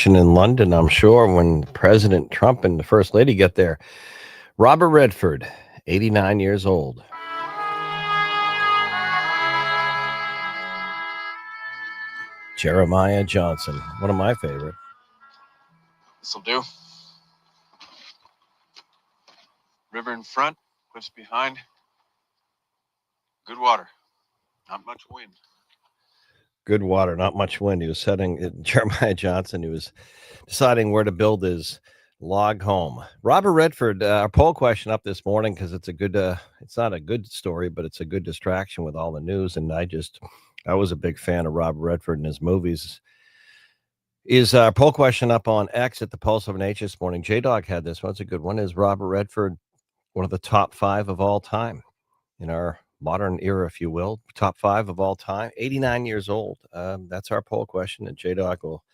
reception in London, I'm sure, when President Trump and the First Lady get there. Robert Redford, 89 years old. Jeremiah Johnson, one of my favorite. This'll do. River in front, cliffs behind. Good water, not much wind. Good water, not much wind. He was setting Jeremiah Johnson. He was deciding where to build his log home. Robert Redford, our poll question up this morning because it's a good. It's not a good story, but it's a good distraction with all the news. And I was a big fan of Robert Redford and his movies. Is our poll question up on X at the Pulse of an H this morning? J-Dog had this one. It's a good one. Is Robert Redford one of the top 5 of all time in our modern era, if you will? Top 5 of all time. 89 years old. That's our poll question, and J-Dog will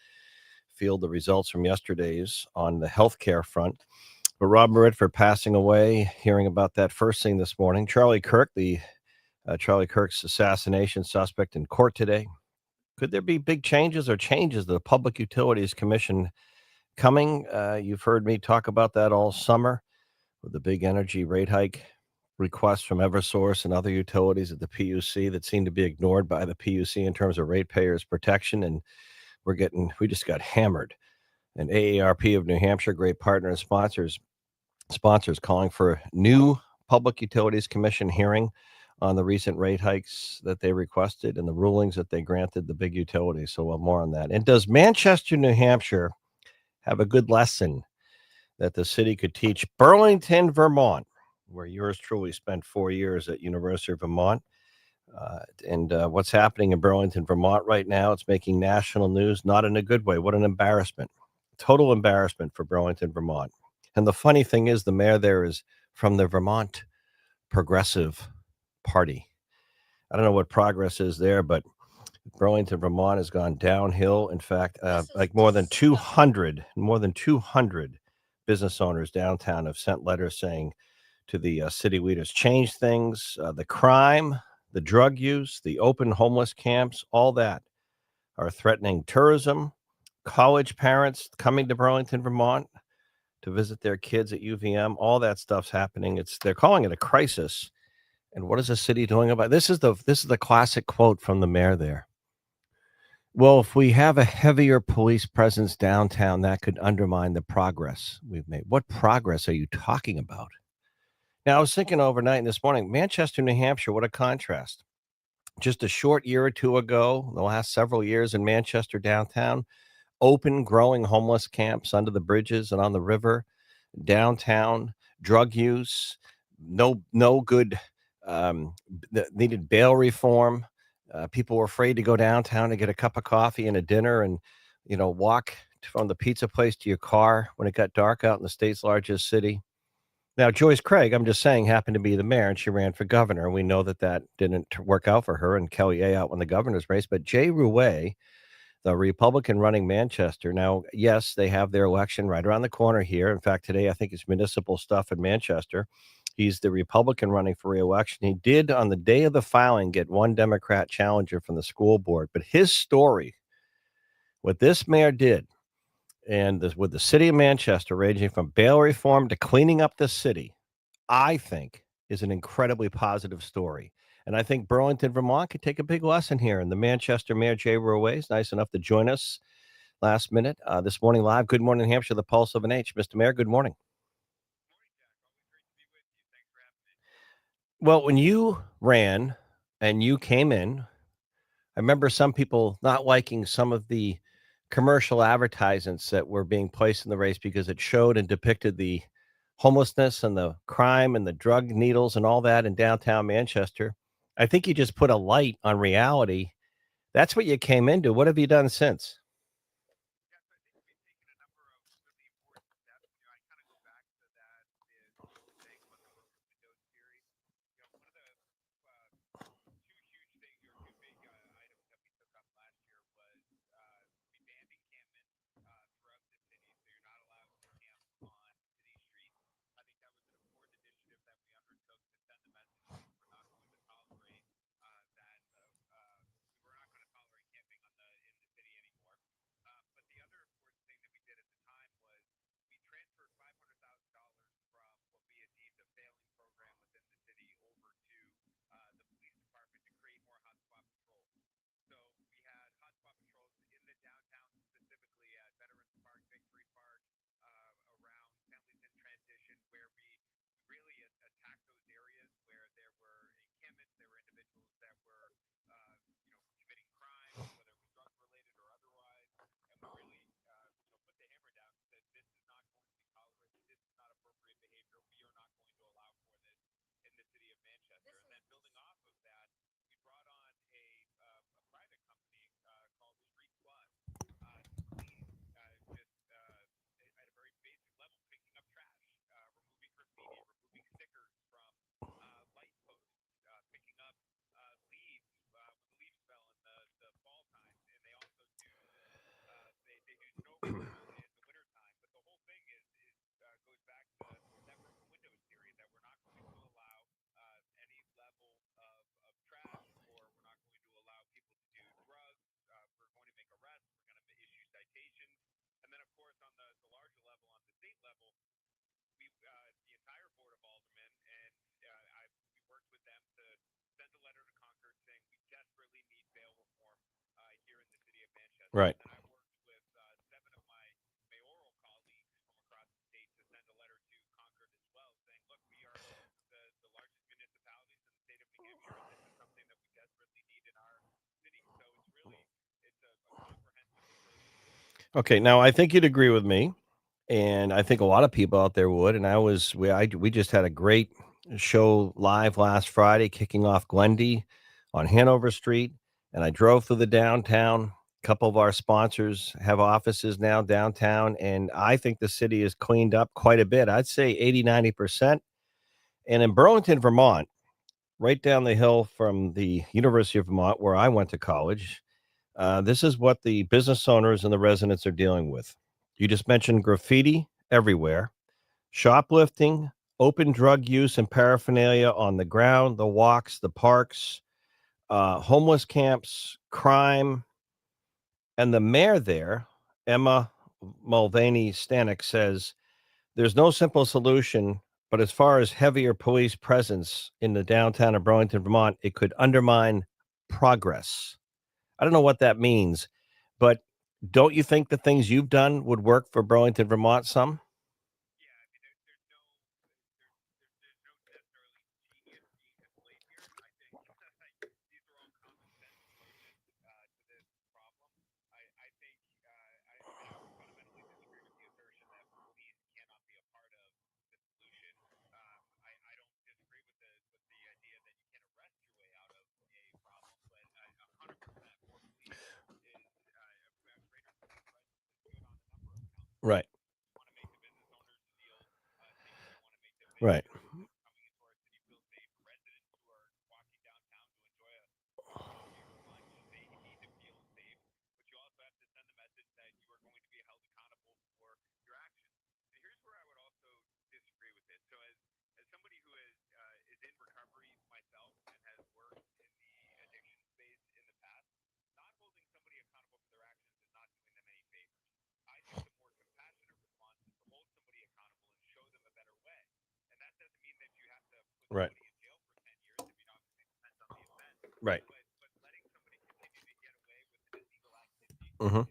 field the results from yesterday's on the healthcare front. But Robert Redford passing away, hearing about that first thing this morning. Charlie Kirk, Charlie Kirk's assassination suspect in court today. Could there be big changes to the Public Utilities Commission coming? You've heard me talk about that all summer with the big energy rate hike requests from Eversource and other utilities at the PUC that seem to be ignored by the PUC in terms of ratepayers' protection. And we just got hammered. And AARP of New Hampshire, great partner and sponsors calling for a new Public Utilities Commission hearing on the recent rate hikes that they requested and the rulings that they granted the big utilities. So more on that. And does Manchester, New Hampshire have a good lesson that the city could teach Burlington, Vermont, where yours truly spent 4 years at University of Vermont? And what's happening in Burlington, Vermont right now, it's making national news, not in a good way. What an embarrassment. Total embarrassment for Burlington, Vermont. And the funny thing is the mayor there is from the Vermont Progressive Party. I don't know what progress is there, but Burlington, Vermont has gone downhill. In fact, like more than 200 business owners downtown have sent letters saying to the city leaders, change things, the crime, the drug use, the open homeless camps, all that are threatening tourism, college parents coming to Burlington, Vermont to visit their kids at UVM. All that stuff's happening. They're calling it a crisis. And what is the city doing about it? This is the classic quote from the mayor there. Well, if we have a heavier police presence downtown, that could undermine the progress we've made. What progress are you talking about? Now, I was thinking overnight and this morning, Manchester, New Hampshire, what a contrast. Just a short year or two ago, the last several years in Manchester downtown, open, growing homeless camps under the bridges and on the river, downtown, drug use, no good, needed bail reform. People were afraid to go downtown to get a cup of coffee and a dinner and, walk from the pizza place to your car when it got dark out in the state's largest city. Now, Joyce Craig, I'm just saying, happened to be the mayor, and she ran for governor. And we know that didn't work out for her, and Kelly Ayotte won the governor's race. But Jay Rouet, the Republican running Manchester, now, yes, they have their election right around the corner here. In fact, today, I think it's municipal stuff in Manchester. He's the Republican running for re-election. He did, on the day of the filing, get one Democrat challenger from the school board. But his story, what this mayor did, and with the city of Manchester ranging from bail reform to cleaning up the city, I think is an incredibly positive story. And I think Burlington, Vermont could take a big lesson here. And the Manchester Mayor, Jay Rouet, is nice enough to join us last minute this morning live. Good morning, New Hampshire, the Pulse of an H. Mr. Mayor, good morning. Well, when you ran and you came in, I remember some people not liking some of the commercial advertisements that were being placed in the race because it showed and depicted the homelessness and the crime and the drug needles and all that in downtown Manchester. I think you just put a light on reality. That's what you came into. What have you done since? Right. Okay, now I think you'd agree with me, and I think a lot of people out there would. And we just had a great show live last Friday, kicking off Glendy on Hanover Street, and I drove through the downtown. A couple of our sponsors have offices now downtown, and I think the city is cleaned up quite a bit. I'd say 80-90%. And in Burlington, Vermont, right down the hill from the University of Vermont, where I went to college, this is what the business owners and the residents are dealing with. You just mentioned graffiti everywhere, shoplifting, open drug use and paraphernalia on the ground, the walks, the parks, homeless camps, crime. And the mayor there, Emma Mulvaney Stanek, says there's no simple solution, but as far as heavier police presence in the downtown of Burlington, Vermont, it could undermine progress. I don't know what that means, but don't you think the things you've done would work for Burlington, Vermont some? Right. Right. Right. Right. Mhm.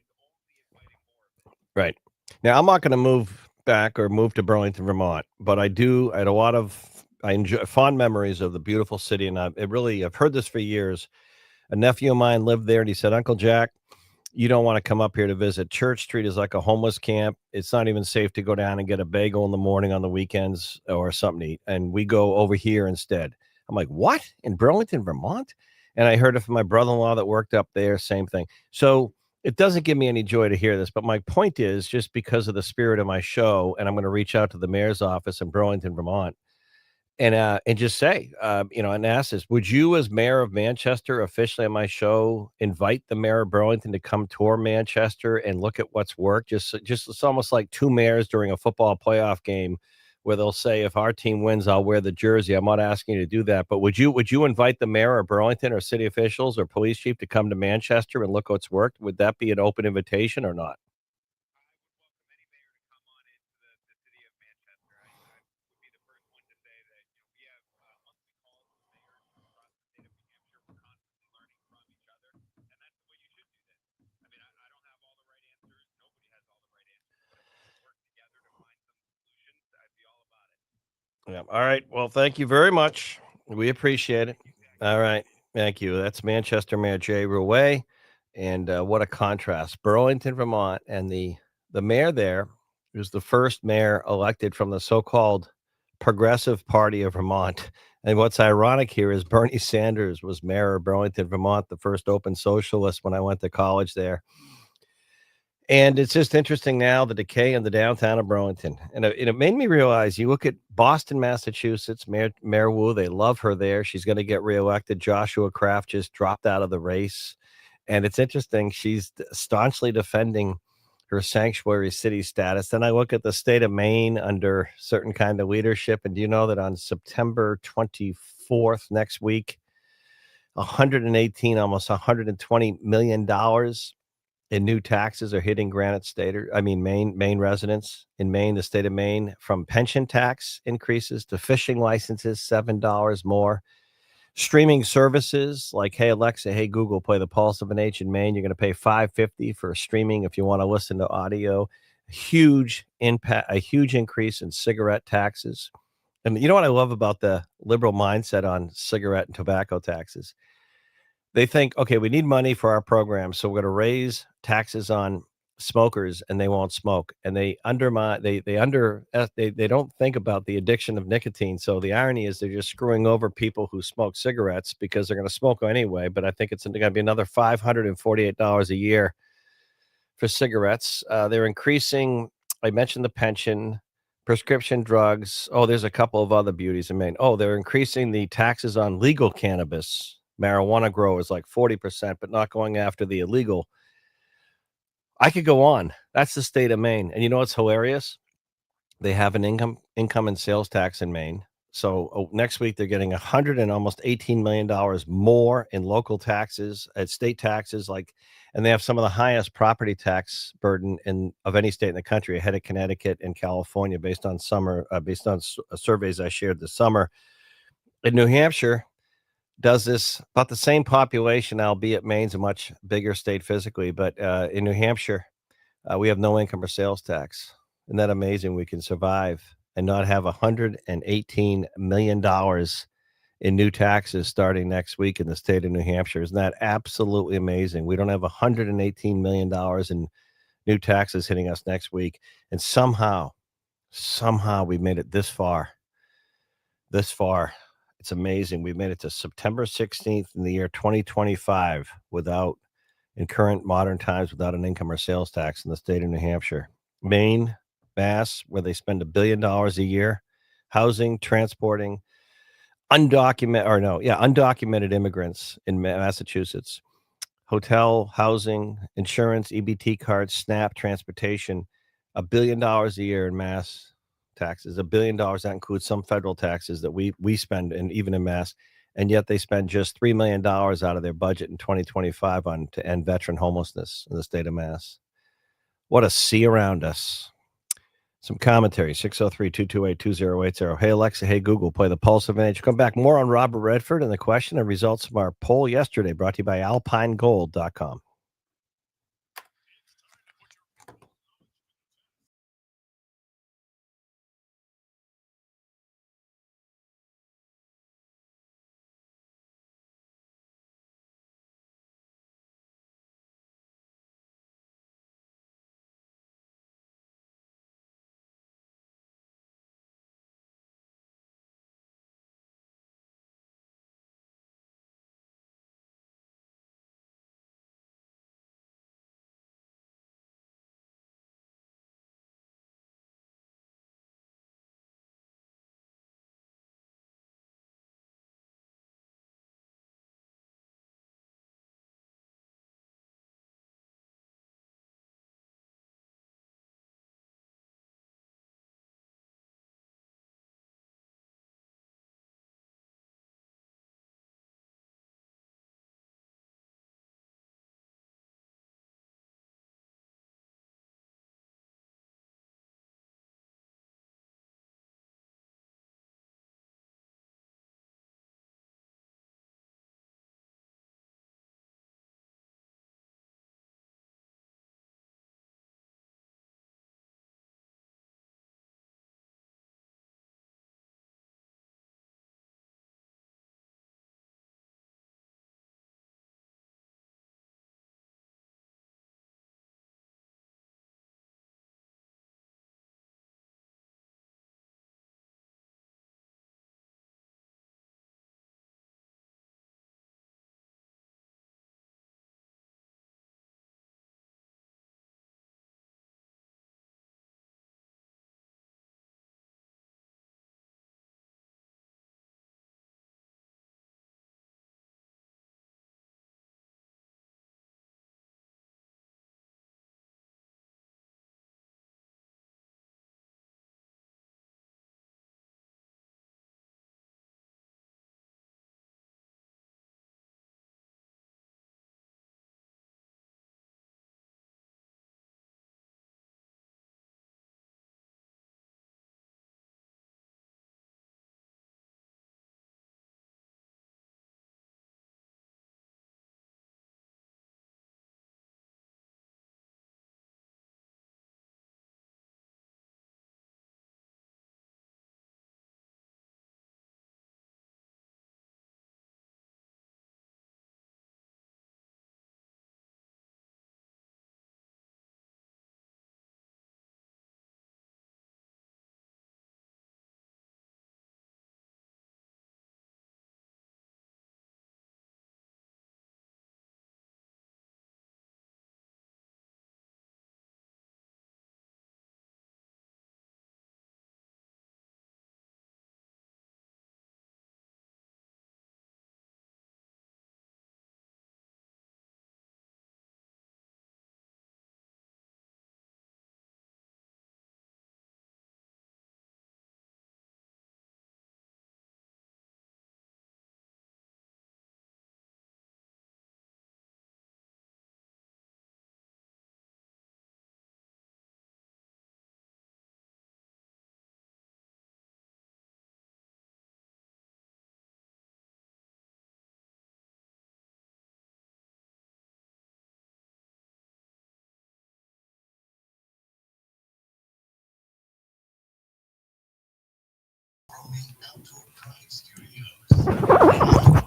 Right. Now, I'm not gonna move back or move to Burlington, Vermont, but I had a lot of I enjoy fond memories of the beautiful city, and I've heard this for years. A nephew of mine lived there, and he said, "Uncle Jack, you don't wanna come up here to visit. Church Street is like a homeless camp. It's not even safe to go down and get a bagel in the morning on the weekends or something to eat, and we go over here instead." I'm like, "What? In Burlington, Vermont?" And I heard it from my brother-in-law that worked up there, same thing. So, it doesn't give me any joy to hear this, but my point is just because of the spirit of my show, and I'm gonna reach out to the mayor's office in Burlington, Vermont, and just say, and ask this: would you, as mayor of Manchester, officially on my show, invite the mayor of Burlington to come tour Manchester and look at what's worked? Just it's almost like two mayors during a football playoff game, where they'll say, "If our team wins, I'll wear the jersey." I'm not asking you to do that, but would you invite the mayor of Burlington or city officials or police chief to come to Manchester and look what's worked? Would that be an open invitation or not? Yeah. All right. Well, thank you very much. We appreciate it. All right. Thank you. That's Manchester Mayor Jay Rouet. And what a contrast. Burlington, Vermont, and the mayor there was the first mayor elected from the so-called Progressive Party of Vermont. And what's ironic here is Bernie Sanders was mayor of Burlington, Vermont, the first open socialist when I went to college there. And it's just interesting now, the decay in the downtown of Burlington. And it made me realize you look at Boston, Massachusetts, Mayor Wu, they love her there. She's going to get reelected. Joshua Kraft just dropped out of the race. And it's interesting. She's staunchly defending her sanctuary city status. Then I look at the state of Maine under certain kind of leadership. And do you know that on September 24th, next week, 118, almost $120 million in new taxes are hitting Granite State, or I mean, Maine residents in Maine, the state of Maine, from pension tax increases to fishing licenses, $7 more. Streaming services like, hey Alexa, hey Google, play the Pulse of an H in Maine. You're going to pay $5.50 for streaming if you want to listen to audio. Huge impact, a huge increase in cigarette taxes. And you know what I love about the liberal mindset on cigarette and tobacco taxes? They think, okay, we need money for our program, so we're going to raise taxes on smokers, and they won't smoke, and they undermine, they don't think about the addiction of nicotine. So the irony is they're just screwing over people who smoke cigarettes because they're going to smoke anyway. But I think it's going to be another $548 a year for cigarettes. They're increasing. I mentioned the pension, prescription drugs. Oh, there's a couple of other beauties in Maine. Oh, they're increasing the taxes on legal cannabis. Marijuana growers like 40%, but not going after the illegal. I could go on. That's the state of Maine. And you know what's hilarious? They have an income and sales tax in Maine. So next week they're getting 100 and almost $18 million more in local taxes, at state taxes, like, and they have some of the highest property tax burden of any state in the country, ahead of Connecticut and California, based on surveys I shared this summer. In New Hampshire, does this about the same population, albeit Maine's a much bigger state physically, but in New Hampshire, we have no income or sales tax. Isn't that amazing? We can survive and not have $118 million in new taxes starting next week in the state of New Hampshire. Isn't that absolutely amazing? We don't have $118 million in new taxes hitting us next week. And somehow we made it this far. This far. It's amazing. We made it to September 16th in the year 2025 without, in current modern times, without an income or sales tax in the state of New Hampshire. Maine, Mass, where they spend $1 billion a year, housing, transporting undocumented immigrants in Massachusetts, hotel, housing, insurance, EBT cards, SNAP, transportation, $1 billion a year in Mass taxes, $1 billion. That includes some federal taxes that we spend, and even in Mass, and yet they spend just $3 million out of their budget in 2025 to end veteran homelessness in the state of Mass. What a sea around us. Some commentary, 603-228-2080. Hey, Alexa, hey, Google, play the Pulse of an Age. Come back more on Robert Redford and the question and results from our poll yesterday, brought to you by alpinegold.com.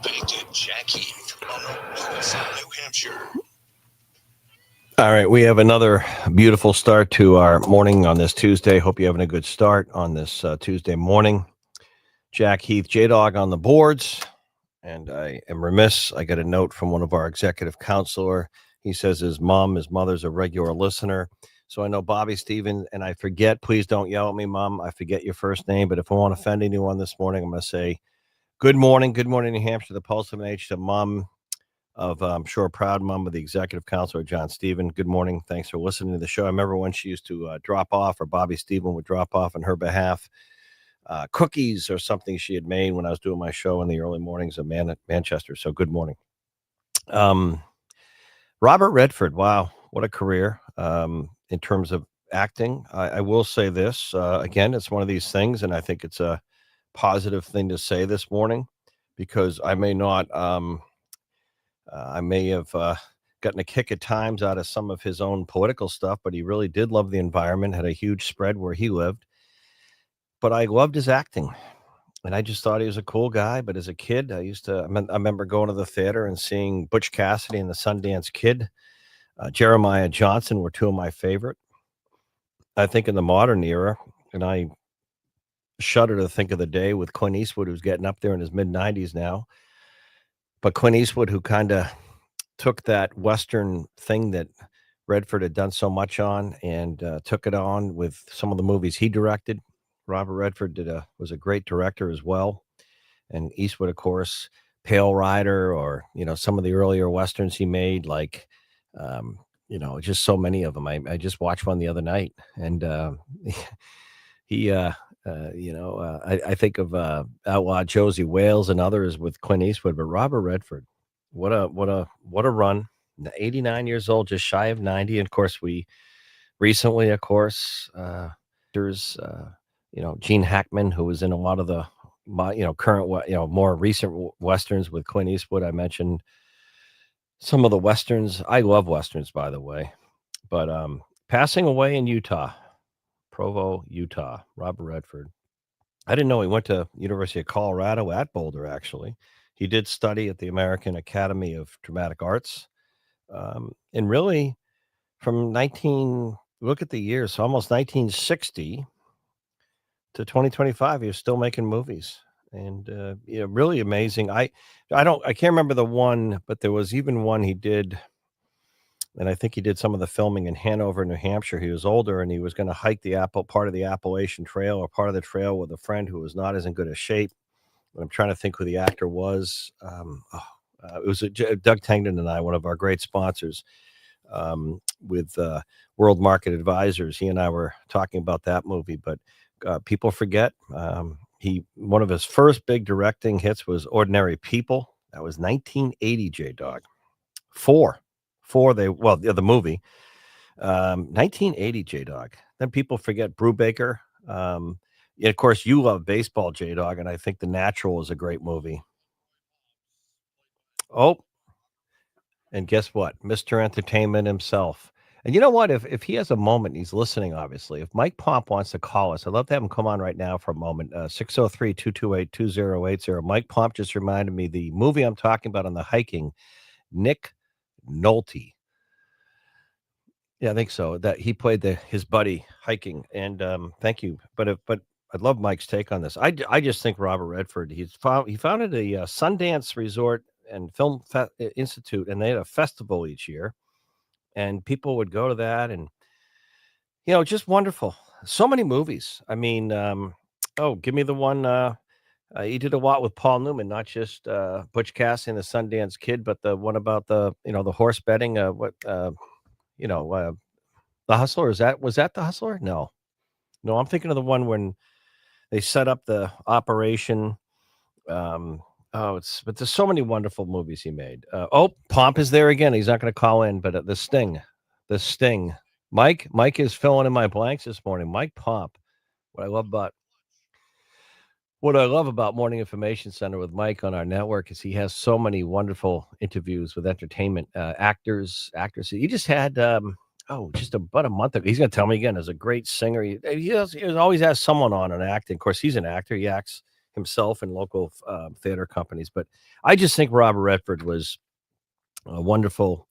Painted Jack Heath on the Hills of New Hampshire. All right, we have another beautiful start to our morning on this Tuesday. Hope you're having a good start on this Tuesday morning. Jack Heath, J-Dog on the boards, and I am remiss. I got a note from one of our executive counselor. He says his mother's a regular listener. So I know Bobby Stephen, and I forget, please don't yell at me, Mom. I forget your first name, but if I won't offend anyone this morning, I'm going to say good morning, New Hampshire, the Pulse of an Age, the mom of, I'm sure, a proud mom of the executive counselor, John Stephen. Good morning. Thanks for listening to the show. I remember when she used to drop off, or Bobby Stephen would drop off on her behalf, cookies or something she had made when I was doing my show in the early mornings of Manchester. So good morning. Robert Redford, wow, what a career in terms of acting. I will say this, again, it's one of these things, and I think it's a positive thing to say this morning, because I may not, I may have gotten a kick at times out of some of his own political stuff, but he really did love the environment, had a huge spread where he lived. But I loved his acting, and I just thought he was a cool guy. But as a kid, I remember going to the theater and seeing Butch Cassidy and the Sundance Kid. Jeremiah Johnson were two of my favorite. I think in the modern era, and I shudder to think of the day with Clint Eastwood, who's getting up there in his mid-90s now. But Clint Eastwood, who kind of took that Western thing that Redford had done so much on and took it on with some of the movies he directed. Robert Redford was a great director as well. And Eastwood, of course, Pale Rider, or, some of the earlier Westerns he made, like, just so many of them. I just watched one the other night, and I think of Outlaw Josie Wales and others with Clint Eastwood, but Robert Redford, what a run. 89 years old, just shy of 90. And of course, we recently, there's Gene Hackman, who was in a lot of the current, more recent Westerns with Clint Eastwood. I mentioned some of the Westerns. I love Westerns, by the way, but passing away in Utah, Provo, Utah, Robert Redford. I didn't know he went to University of Colorado at Boulder, actually. He did study at the American Academy of Dramatic Arts. And really, from look at the years, so almost 1960 to 2025, he was still making movies. And, really amazing. I can't remember the one, but there was even one he did, and I think he did some of the filming in Hanover, New Hampshire. He was older, and he was going to hike part of the Appalachian Trail, or part of the trail, with a friend who was not as in good a shape. And I'm trying to think who the actor was. It was Doug Tengden and I, one of our great sponsors, with World Market Advisors. He and I were talking about that movie, but people forget. One of his first big directing hits was Ordinary People. That was 1980, J-Dog. The movie, 1980, J-Dog. Then people forget Brubaker. Of course, you love baseball, J-Dog, and I think The Natural is a great movie. Oh, and guess what? Mr. Entertainment himself. And you know what? If he has a moment, he's listening, obviously. If Mike Pomp wants to call us, I'd love to have him come on right now for a moment. 603-228-2080. Mike Pomp just reminded me the movie I'm talking about on the hiking, Nick Nolte. Yeah, I think so. That he played his buddy hiking. And thank you. But I'd love Mike's take on this. I just think Robert Redford, he founded a Sundance Resort and Film Institute, and they had a festival each year, and people would go to that, and just wonderful. So many movies. I mean, give me the one. He did a lot with Paul Newman, not just Butch Cassidy and the Sundance Kid, but the one about the horse betting. The Hustler. Was that the Hustler? No, I'm thinking of the one when they set up the operation. But there's so many wonderful movies he made. Pomp is there again. He's not going to call in, but the Sting. Mike is filling in my blanks this morning. Mike Pomp. What I love about Morning Information Center with Mike on our network is he has so many wonderful interviews with entertainment actors. He just had just about a month ago. He's going to tell me again. As a great singer, he always has someone on an acting. Of course, he's an actor. He acts himself and local theater companies. But I just think Robert Redford was a wonderful,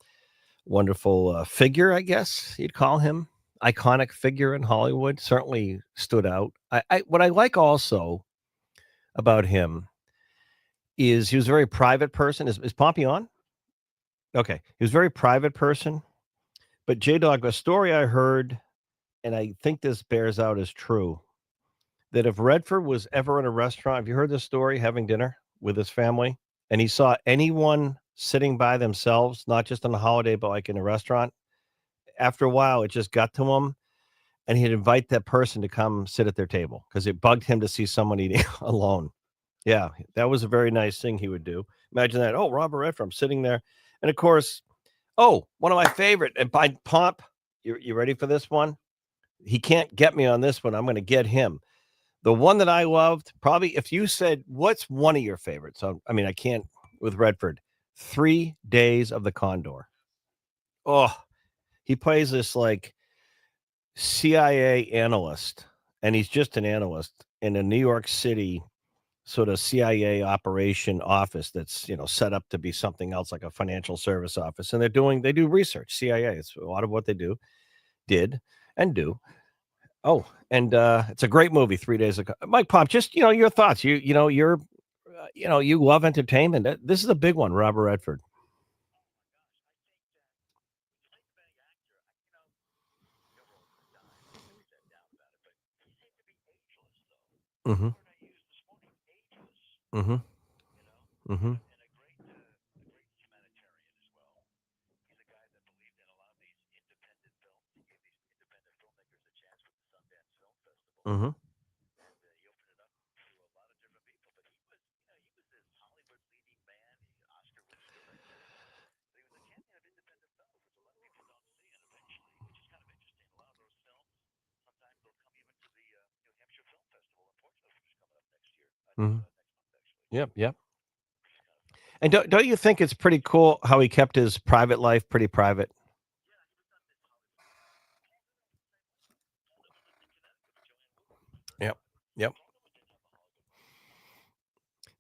wonderful figure, I guess you'd call him. Iconic figure in Hollywood, certainly stood out. What I like also about him is he was a very private person. Is Pompey on? Okay. He was a very private person. But J-Dog, a story I heard, and I think this bears out as true, that if Redford was ever in a restaurant, have you heard this story, having dinner with his family, and he saw anyone sitting by themselves, not just on a holiday, but like in a restaurant, after a while, it just got to him, and he'd invite that person to come sit at their table because it bugged him to see someone eating alone. Yeah, that was a very nice thing he would do. Imagine that. Oh, Robert Redford, I'm sitting there. And of course, one of my favorite, and by Pomp, you ready for this one? He can't get me on this one. I'm going to get him. The one that I loved, probably if you said, what's one of your favorites? I mean, I can't with Redford. 3 Days of the Condor. Oh, he plays this like CIA analyst, and he's just an analyst in a New York City sort of CIA operation office that's, set up to be something else like a financial service office. And they do research. CIA, it's a lot of what they did and do. Oh, and it's a great movie, 3 Days ago. Mike Pop, just, your thoughts. You love entertainment. This is a big one, Robert Redford. Mm-hmm. Mm-hmm. Mm-hmm. Mm-hmm. Mm-hmm. Yep. Yep. And don't you think it's pretty cool how he kept his private life pretty private? Yep. Yep.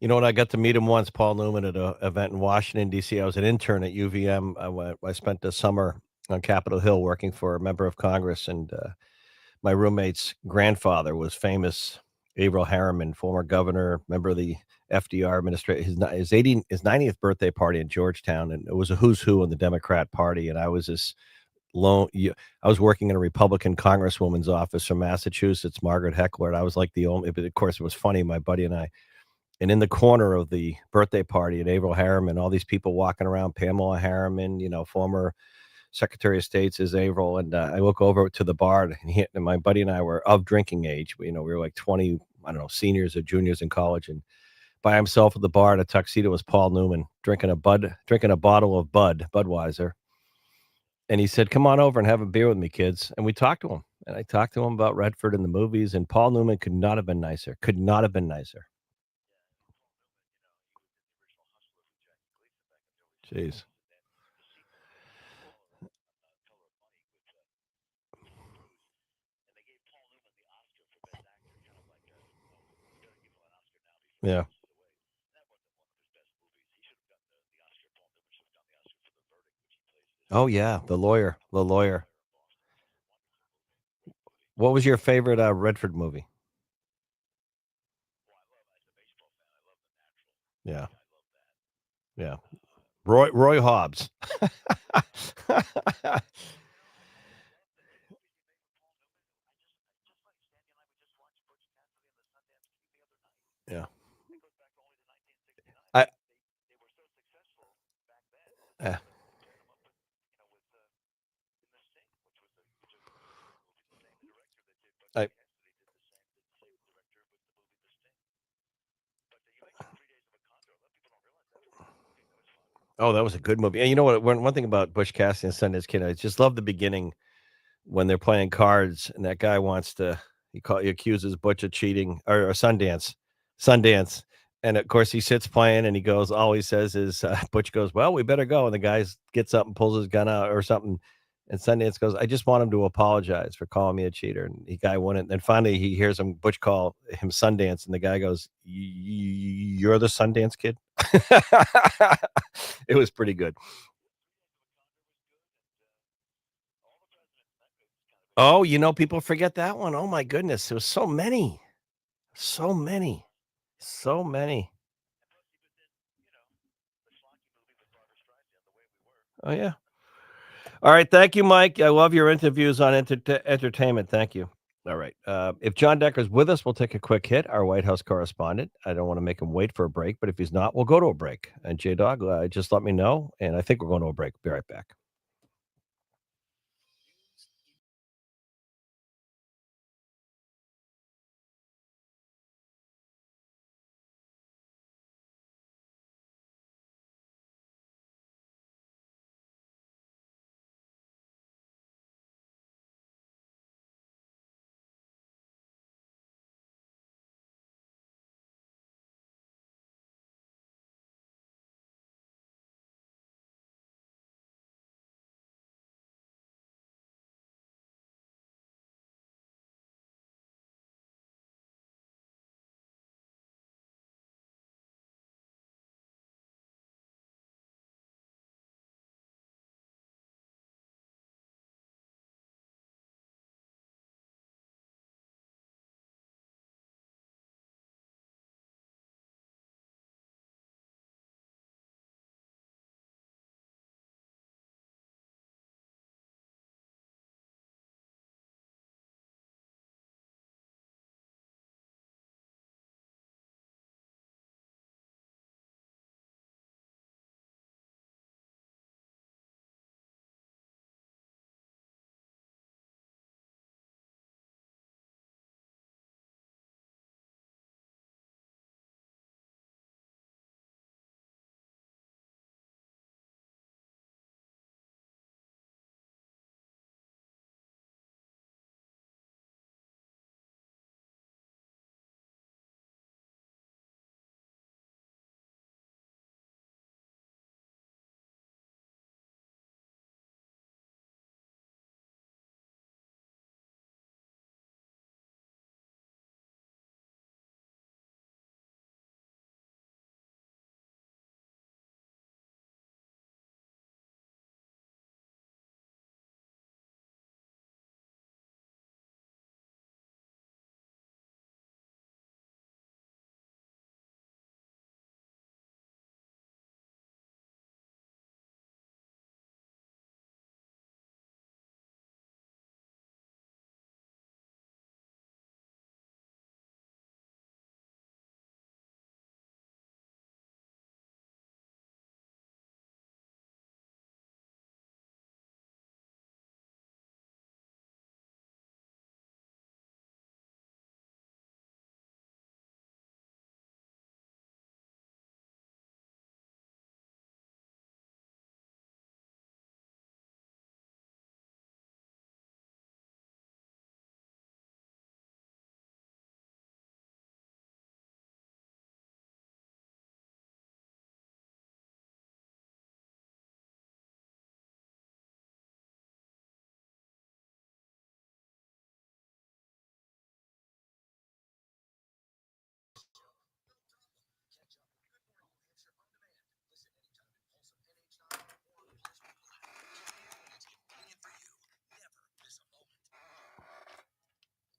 You know what? I got to meet him once, Paul Newman, at an event in Washington, D.C. I was an intern at UVM. I spent the summer on Capitol Hill working for a member of Congress, and my roommate's grandfather was famous Averell Harriman, former governor, member of the FDR administration. His 90th birthday party in Georgetown, and it was a who's who in the Democrat Party. And I was this I was working in a Republican congresswoman's office from Massachusetts, Margaret Heckler, and I was like the only. But of course, it was funny. My buddy and I, and in the corner of the birthday party at Averell Harriman, all these people walking around. Pamela Harriman, former Secretary of State's is Averell, and I look over to the bar, and my buddy and I were of drinking age. We were like 20, I don't know, seniors or juniors in college, and by himself at the bar in a tuxedo was Paul Newman drinking a bottle of Budweiser, and he said, "Come on over and have a beer with me, kids." And we talked to him, and I talked to him about Redford and the movies, and Paul Newman could not have been nicer. Could not have been nicer. Jeez. Yeah. Oh yeah, the lawyer. The lawyer. What was your favorite Redford movie? Yeah. Yeah. Roy Hobbs. Yeah. I uh, I Oh, that was a good movie. And you know what? One thing about Butch Cassidy and Sundance Kid, I just love the beginning when they're playing cards, and that guy wants to he accuses Butch of cheating or Sundance, and of course he sits playing, and he goes, all he says is Butch goes, "Well, we better go," and the guy gets up and pulls his gun out or something, And Sundance goes, I just want him to apologize for calling me a cheater. And the guy wouldn't. And finally, he hears him, Butch call him Sundance. And the guy goes, you're the Sundance kid? It was pretty good. Oh, people forget that one. Oh, my goodness. There was so many. So many. So many. Oh, yeah. All right. Thank you, Mike. I love your interviews on entertainment. Thank you. All right. If John Decker's with us, we'll take a quick hit. Our White House correspondent. I don't want to make him wait for a break, but if he's not, we'll go to a break. And J-Dog, just let me know. And I think we're going to a break. Be right back.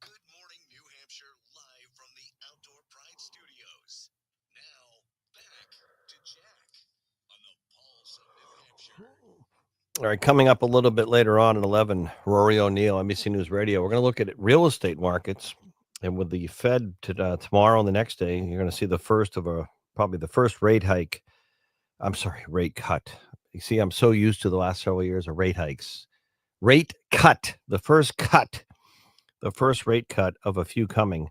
Good morning, New Hampshire, live from the Outdoor Pride Studios. Now, back to Jack on the Pulse of New Hampshire. All right, coming up a little bit later on at 11, Rory O'Neill, NBC News Radio. We're going to look at real estate markets. And with the Fed tomorrow and the next day, you're going to see the first of probably the first rate hike. I'm sorry, rate cut. You see, I'm so used to the last several years of rate hikes. Rate cut, the first rate cut of a few coming.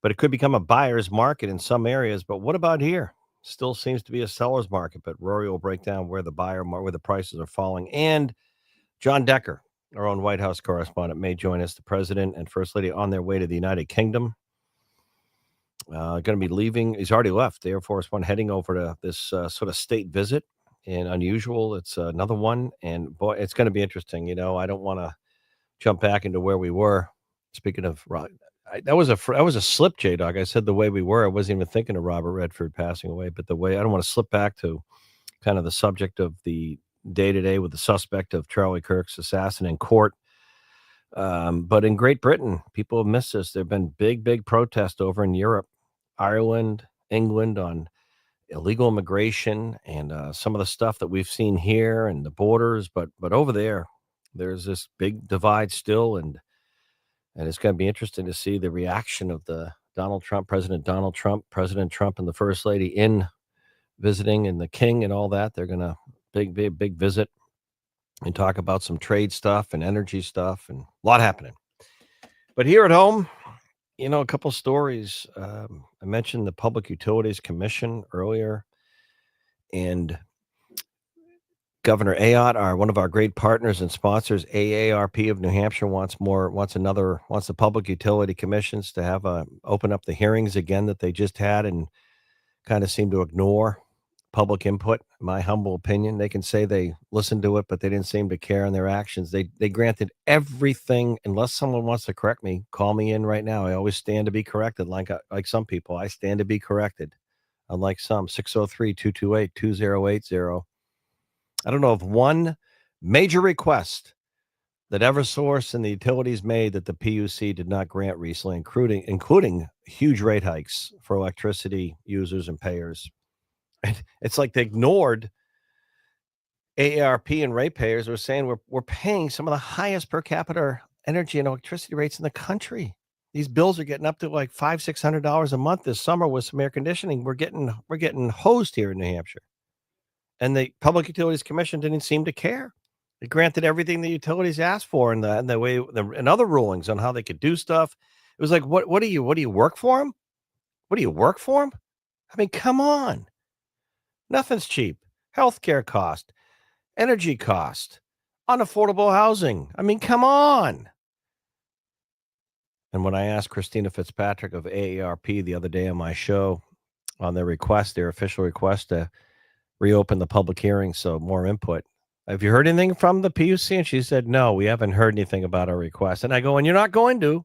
But it could become a buyer's market in some areas. But what about here? Still seems to be a seller's market. But Rory will break down where the prices are falling. And John Decker, our own White House correspondent, may join us. The president and first lady on their way to the United Kingdom. Going to be leaving. He's already left. The Air Force One heading over to this sort of state visit. and unusual. It's another one, and boy, it's going to be interesting. I don't want to jump back into where we were. Speaking of that was a slip, J Dog. I said the way we were. I wasn't even thinking of Robert Redford passing away, but the way I don't want to slip back to kind of the subject of the day to day with the suspect of Charlie Kirk's assassin in court. But in Great Britain, people have missed this. There have been big protests over in Europe, Ireland, England on illegal immigration and some of the stuff that we've seen here and the borders. But over there, there's this big divide still, and it's going to be interesting to see the reaction of President Donald Trump, President Trump, and the First Lady in visiting, and the King and all that. They're going to big visit and talk about some trade stuff and energy stuff and a lot happening. But here at home, a couple stories. I mentioned the Public Utilities Commission earlier, and Governor Ayotte, one of our great partners and sponsors, AARP of New Hampshire, wants the Public Utility Commissions to open up the hearings again that they just had and kind of seem to ignore public input. In my humble opinion, they can say they listened to it, but they didn't seem to care in their actions. They granted everything. Unless someone wants to correct me, call me in right now. I always stand to be corrected. Like some people, I stand to be corrected. Unlike some, 603-228-2080. I don't know of one major request that Eversource and the utilities made that the PUC did not grant recently, including huge rate hikes for electricity users and payers. And it's like they ignored AARP and ratepayers were saying we're paying some of the highest per capita energy and electricity rates in the country. These bills are getting up to like $500-600 a month this summer with some air conditioning. We're getting hosed here in New Hampshire. And the Public Utilities Commission didn't seem to care. It granted everything the utilities asked for and other rulings on how they could do stuff. It was like, what do you work for them? What do you work for them? I mean, come on. Nothing's cheap. Healthcare cost, energy cost, unaffordable housing. I mean, come on. And when I asked Christina Fitzpatrick of AARP the other day on my show on their official request to reopen the public hearing, so more input. Have you heard anything from the PUC? And she said, no, we haven't heard anything about our request. And I go, and you're not going to.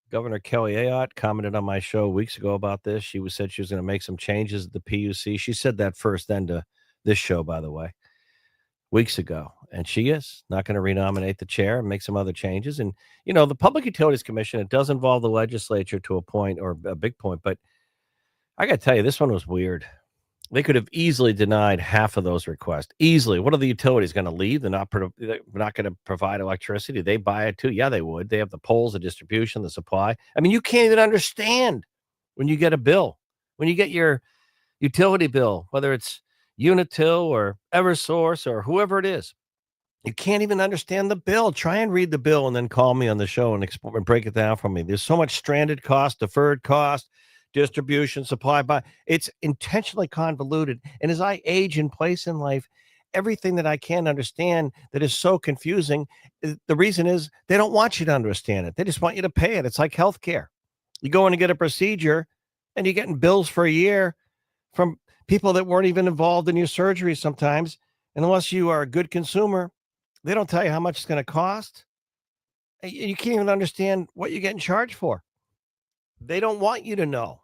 Governor Kelly Ayotte commented on my show weeks ago about this. She said she was going to make some changes at the PUC. She said that first, then to this show, by the way, weeks ago. And she is not going to renominate the chair and make some other changes. And, the Public Utilities Commission, it does involve the legislature to a point, or a big point. But I got to tell you, this one was weird. They could have easily denied half of those requests. Easily. What are the utilities going to leave? They're not going to provide electricity. They buy it too. Yeah, they would. They have the poles, the distribution, the supply. I mean, you can't even understand when you get a bill. When you get your utility bill, whether it's Unitil or Eversource or whoever it is, you can't even understand the bill. Try and read the bill and then call me on the show and break it down for me. There's so much stranded cost, deferred cost, distribution, supply, buy. It's intentionally convoluted. And as I age in place in life, everything that I can't understand that is so confusing, the reason is they don't want you to understand it. They just want you to pay it. It's like healthcare. You go in and get a procedure and you're getting bills for a year from people that weren't even involved in your surgery sometimes. And unless you are a good consumer, they don't tell you how much it's going to cost. You can't even understand what you're getting charged for. They don't want you to know.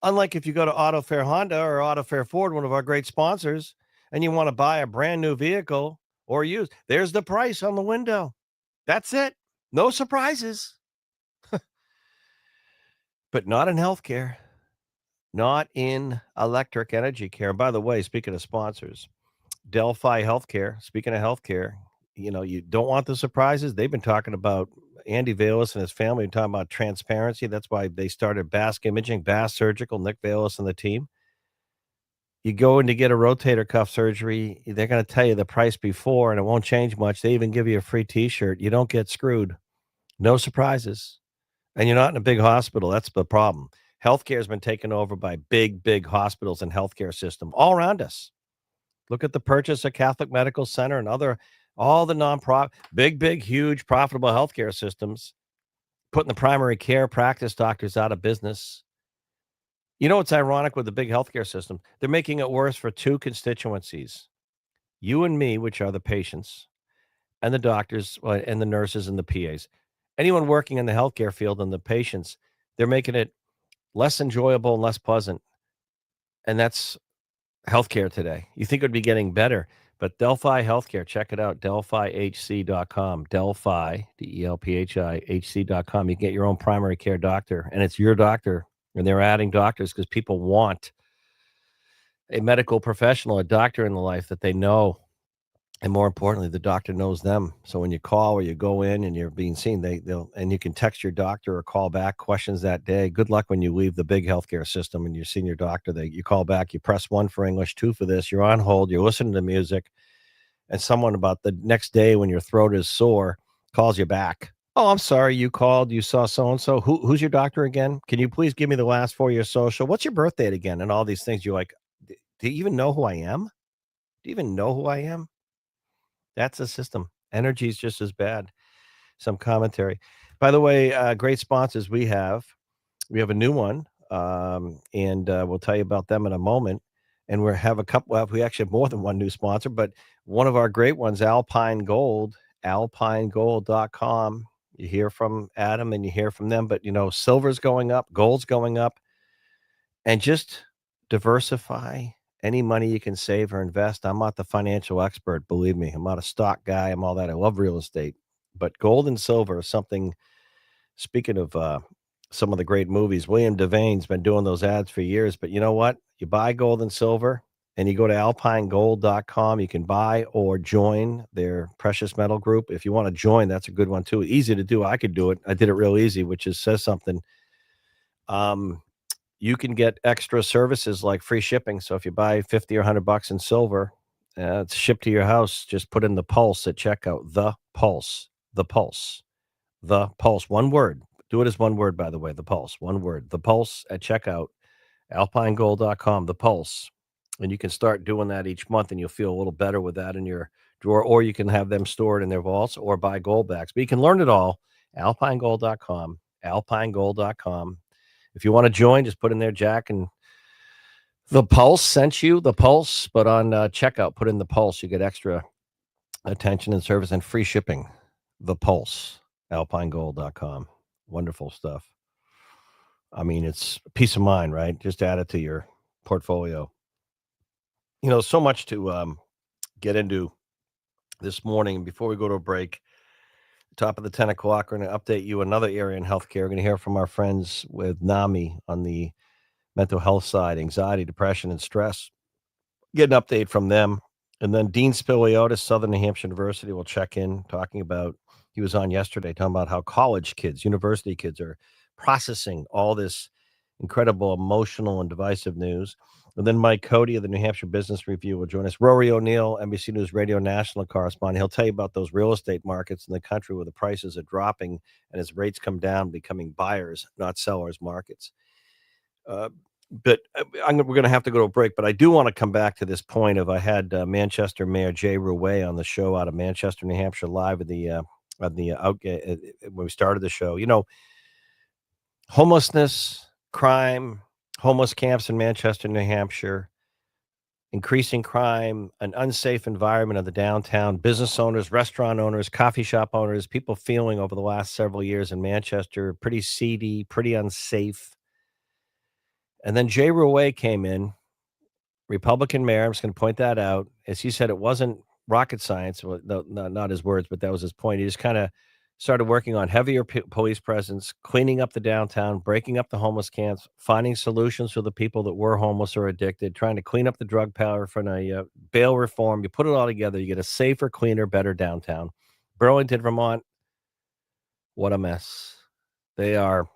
Unlike if you go to Auto Fair Honda or Auto Fair Ford, one of our great sponsors, and you want to buy a brand new vehicle or used, there's the price on the window. That's it. No surprises. But not in healthcare, not in electric energy care. By the way, speaking of sponsors, Delphi Healthcare, speaking of healthcare, you don't want the surprises. They've been talking about Andy Valis and his family talking about transparency. That's why they started Basque Imaging, Bass Surgical, Nick Valis and the team. You go in to get a rotator cuff surgery, they're going to tell you the price before, and it won't change much. They even give you a free T-shirt. You don't get screwed. No surprises. And you're not in a big hospital. That's the problem. Healthcare has been taken over by big hospitals and healthcare system all around us. Look at the purchase of Catholic Medical Center and all the nonprofit, big, huge, profitable healthcare systems, putting the primary care practice doctors out of business. You know what's ironic with the big healthcare system? They're making it worse for two constituencies, you and me, which are the patients, and the doctors and the nurses and the PAs. Anyone working in the healthcare field and the patients, they're making it less enjoyable and less pleasant. And that's healthcare today. You think it would be getting better, but Delphi Healthcare, check it out, delphihc.com, Delphi, D-E-L-P-H-I, HC.com. You can get your own primary care doctor, and it's your doctor, and they're adding doctors because people want a medical professional, a doctor in the life that they know. And more importantly, the doctor knows them. So when you call or you go in and you're being seen, they'll and you can text your doctor or call back questions that day. Good luck when you leave the big healthcare system and you're seeing your doctor. You call back, you press 1 for English, 2 for this. You're on hold. You're listening to music, and someone about the next day when your throat is sore calls you back. Oh, I'm sorry, you called. You saw so and so. Who's your doctor again? Can you please give me the last 4 of your social? What's your birth date again? And all these things. You're like, do you even know who I am? Do you even know who I am? That's the system. Energy is just as bad. Some commentary. By the way, great sponsors we have. We have a new one, and we'll tell you about them in a moment. And we have a couple. Well, we actually have more than one new sponsor, but one of our great ones, Alpine Gold, alpinegold.com. You hear from Adam and you hear from them, but silver's going up, gold's going up, and just diversify any money you can save or invest. I'm not the financial expert, believe me. I'm not a stock guy. I'm all that. I love real estate, but gold and silver is something. Speaking of some of the great movies, William Devane's been doing those ads for years. But you know what? You buy gold and silver, and you go to alpinegold.com. You can buy or join their precious metal group. If you want to join, that's a good one too. Easy to do. I could do it. I did it real easy, which says something. You can get extra services like free shipping. So if you buy 50 or $100 in silver, it's shipped to your house. Just put in the Pulse at checkout. The Pulse. The Pulse. The Pulse. One word. Do it as one word, by the way. The Pulse. One word. The Pulse at checkout. alpinegold.com. The Pulse. And you can start doing that each month, and you'll feel a little better with that in your drawer, or you can have them stored in their vaults or buy gold backs. But you can learn it all. alpinegold.com. alpinegold.com. If you want to join, just put in there, Jack, and the Pulse sent you the Pulse, but on checkout, put in the Pulse. You get extra attention and service and free shipping. The Pulse, alpinegold.com. Wonderful stuff. I mean, it's peace of mind, right? Just add it to your portfolio. So much to get into this morning. Before we go to a break, top of the 10 o'clock, we're going to update you another area in healthcare. We're going to hear from our friends with NAMI on the mental health side, anxiety, depression, and stress. Get an update from them. And then Dean Spiliotis, Southern New Hampshire University, will check in talking about, he was on yesterday talking about how college kids, university kids are processing all this incredible emotional and divisive news. And then Mike Cody of the New Hampshire Business Review will join us. Rory O'Neill, NBC News Radio national correspondent. He'll tell you about those real estate markets in the country where the prices are dropping and as rates come down, becoming buyers, not sellers markets. But we're going to have to go to a break. But I do want to come back to this point of I had Manchester Mayor Jay Rouet on the show out of Manchester, New Hampshire, live at when we started the show. Homelessness, crime, homeless camps in Manchester, New Hampshire, increasing crime, an unsafe environment of the downtown, business owners, restaurant owners, coffee shop owners, people feeling over the last several years in Manchester pretty seedy, pretty unsafe. And then Jay Rouet came in, Republican mayor. I'm just going to point that out. As he said, it wasn't rocket science. Well, no, not his words, but that was his point. He just kind of started working on heavier police presence, cleaning up the downtown, breaking up the homeless camps, finding solutions for the people that were homeless or addicted, trying to clean up the drug power for a bail reform. You put it all together, you get a safer, cleaner, better downtown. Burlington, Vermont, what a mess. They are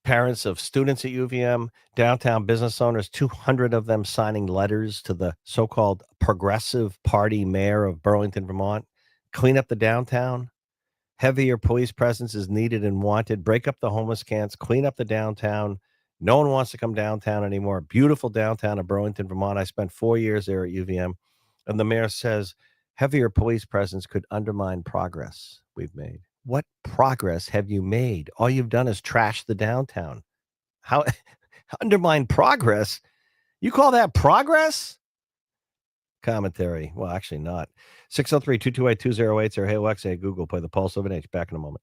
parents of students at UVM, downtown business owners, 200 of them signing letters to the so-called Progressive Party mayor of Burlington, Vermont. Clean up the downtown. Heavier police presence is needed and wanted. Break up the homeless camps. Clean up the downtown. No one wants to come downtown anymore. Beautiful downtown of Burlington, Vermont. I spent 4 years there at UVM. And the mayor says heavier police presence could undermine progress we've made. What progress have you made? All you've done is trash the downtown. How Undermine progress? You call that progress? Commentary. Well, actually not. 603-228-2080 or Hey Alexa, Google, play the Pulse of an H. Back in a moment.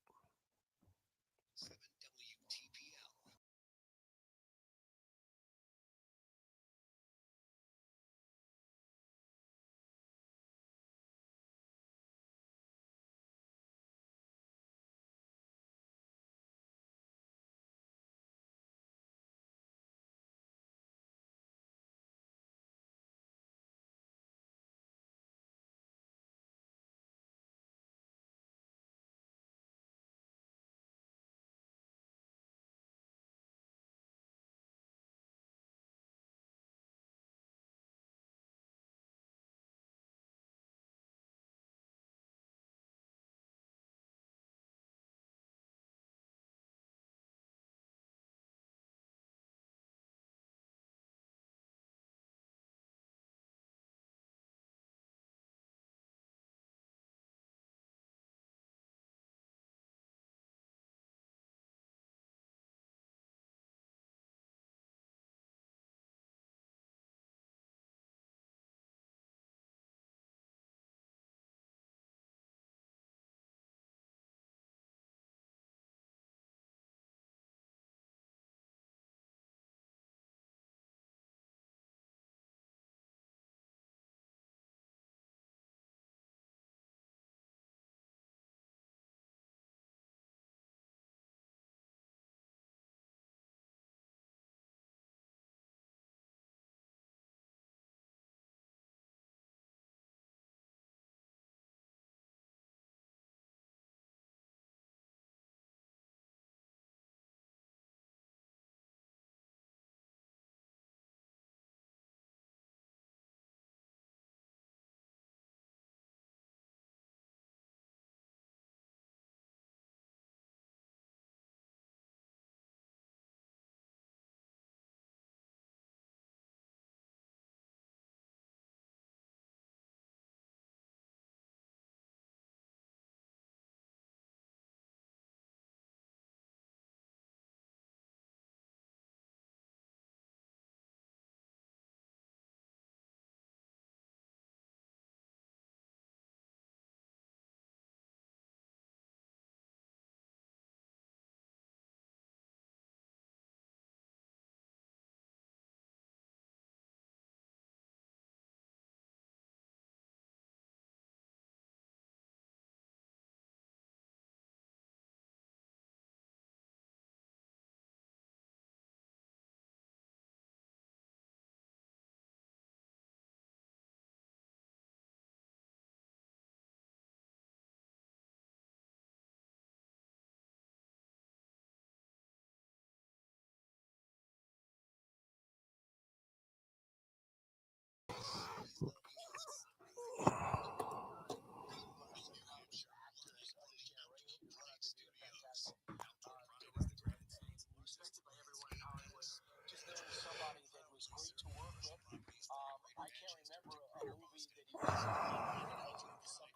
7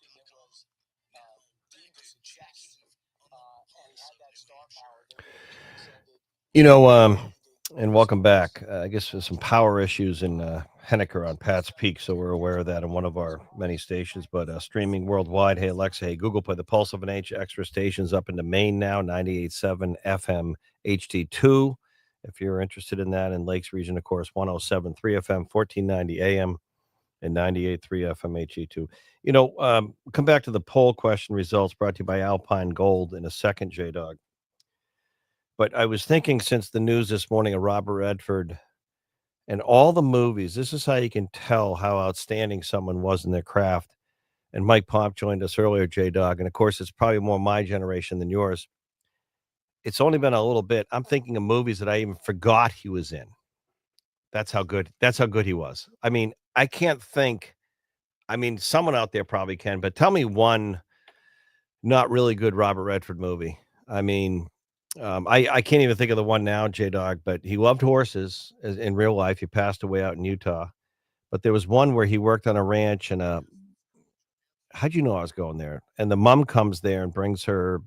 WTPL. You know, and welcome back. I guess there's some power issues in Henniker on Pat's Peak, so we're aware of that in one of our many stations. But streaming worldwide, hey Alexa, hey Google, play the Pulse of an H. Extra stations up into Maine now, 98.7 FM HD2. If you're interested in that, in Lakes region, of course, 107.3 FM, 1490 AM, and 98.3 FM HD2. You know, come back to the poll question results brought to you by Alpine Gold in a second, J Dog. But I was thinking since the news this morning of Robert Redford and all the movies, this is how you can tell how outstanding someone was in their craft. And Mike Pomp joined us earlier, J Dog. And of course, it's probably more my generation than yours. It's only been a little bit. I'm thinking of movies that I even forgot he was in. That's how good he was. I mean, I can't think. I mean, someone out there probably can, but tell me one not really good Robert Redford movie. I mean, I can't even think of the one now, J Dog, but he loved horses in real life. He passed away out in Utah. But there was one where he worked on a ranch and how'd you know I was going there? And the mom comes there and brings her,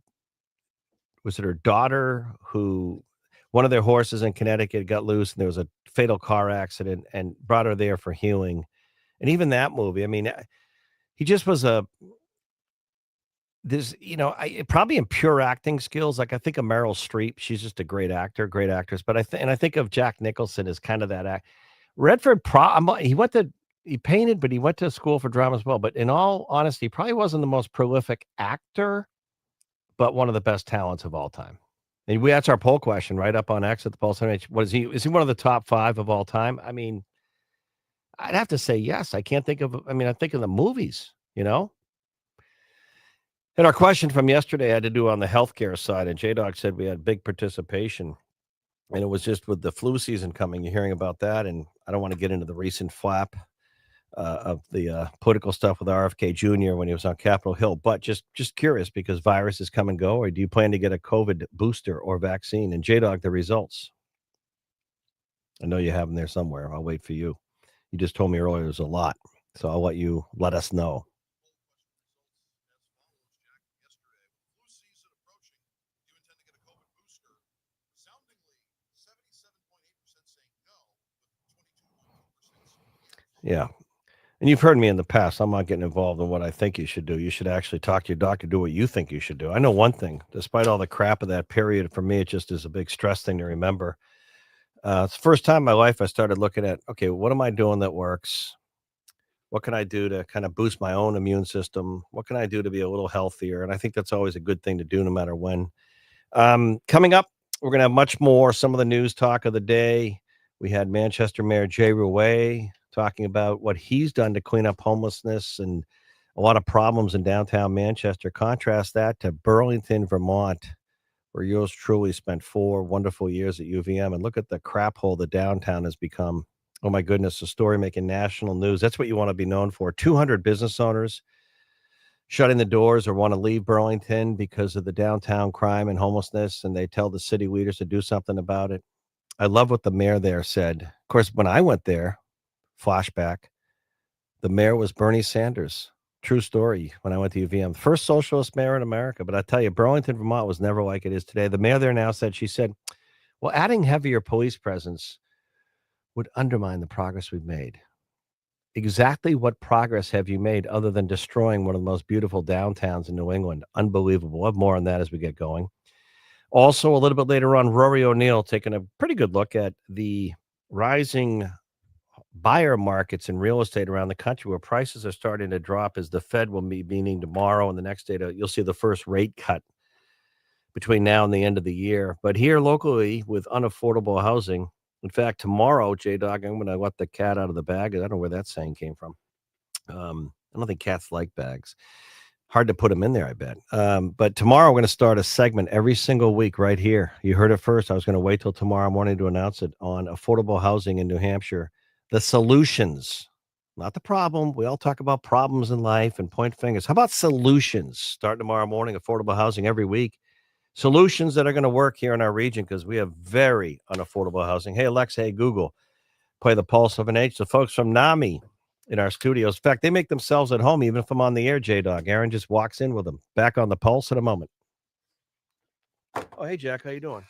was it her daughter who one of their horses in Connecticut got loose and there was a fatal car accident and brought her there for healing. And even that movie, I mean, he just was probably in pure acting skills. Like I think of Meryl Streep, she's just a great actor, great actress. But I think of Jack Nicholson as kind of that act. Redford, he painted, but he went to school for drama as well. But in all honesty, he probably wasn't the most prolific actor, but one of the best talents of all time. And that's our poll question right up on X at the Pulse MH. What is he? Is he one of the top 5 of all time? I mean, I'd have to say yes. I think of the movies, And our question from yesterday I had to do on the healthcare side, and J-Dog said we had big participation. And it was just with the flu season coming, you're hearing about that. And I don't want to get into the recent flap of the political stuff with RFK Jr. when he was on Capitol Hill, but just curious because viruses come and go. Or do you plan to get a COVID booster or vaccine? And J-Dog, the results. I know you have them there somewhere. I'll wait for you. You just told me earlier there's a lot, so I'll let you let us know. Yeah. And you've heard me in the past. I'm not getting involved in what I think you should do. You should actually talk to your doctor, do what you think you should do. I know one thing, despite all the crap of that period, for me, it just is a big stress thing to remember. It's the first time in my life I started looking at, okay, what am I doing that works? What can I do to kind of boost my own immune system? What can I do to be a little healthier? And I think that's always a good thing to do no matter when. Coming up, we're going to have much more, some of the news talk of the day. We had Manchester Mayor Jay Rouet talking about what he's done to clean up homelessness and a lot of problems in downtown Manchester. Contrast that to Burlington, Vermont, where yours truly spent 4 wonderful years at UVM. And look at the crap hole the downtown has become. Oh, my goodness, a story making national news. That's what you want to be known for. 200 business owners shutting the doors or want to leave Burlington because of the downtown crime and homelessness, and they tell the city leaders to do something about it. I love what the mayor there said. Of course, when I went there, flashback, the mayor was Bernie Sanders. True story. When I went to UVM, first socialist mayor in America. But I tell you, Burlington, Vermont was never like it is today. The mayor there now said, well, adding heavier police presence would undermine the progress we've made. Exactly what progress have you made other than destroying one of the most beautiful downtowns in New England? Unbelievable. We'll have more on that as we get going. Also, a little bit later on, Rory O'Neill taking a pretty good look at the rising buyer markets in real estate around the country where prices are starting to drop as the Fed will be meeting tomorrow and the next day. You'll see the first rate cut between now and the end of the year. But here locally with unaffordable housing, in fact, tomorrow, J-Dog, I'm going to let the cat out of the bag. I don't know where that saying came from. I don't think cats like bags. Hard to put them in there, I bet. But tomorrow we're going to start a segment every single week right here. You heard it first. I was going to wait till tomorrow morning to announce it on affordable housing in New Hampshire. The solutions, not the problem. We all talk about problems in life and point fingers. How about solutions? Start tomorrow morning, affordable housing every week. Solutions that are going to work here in our region because we have very unaffordable housing. Hey, Alexa, hey, Google, play the Pulse of an H. The folks from NAMI in our studios. In fact, they make themselves at home, even if I'm on the air, J-Dog. Aaron just walks in with them. Back on the Pulse in a moment. Oh, hey, Jack, how you doing?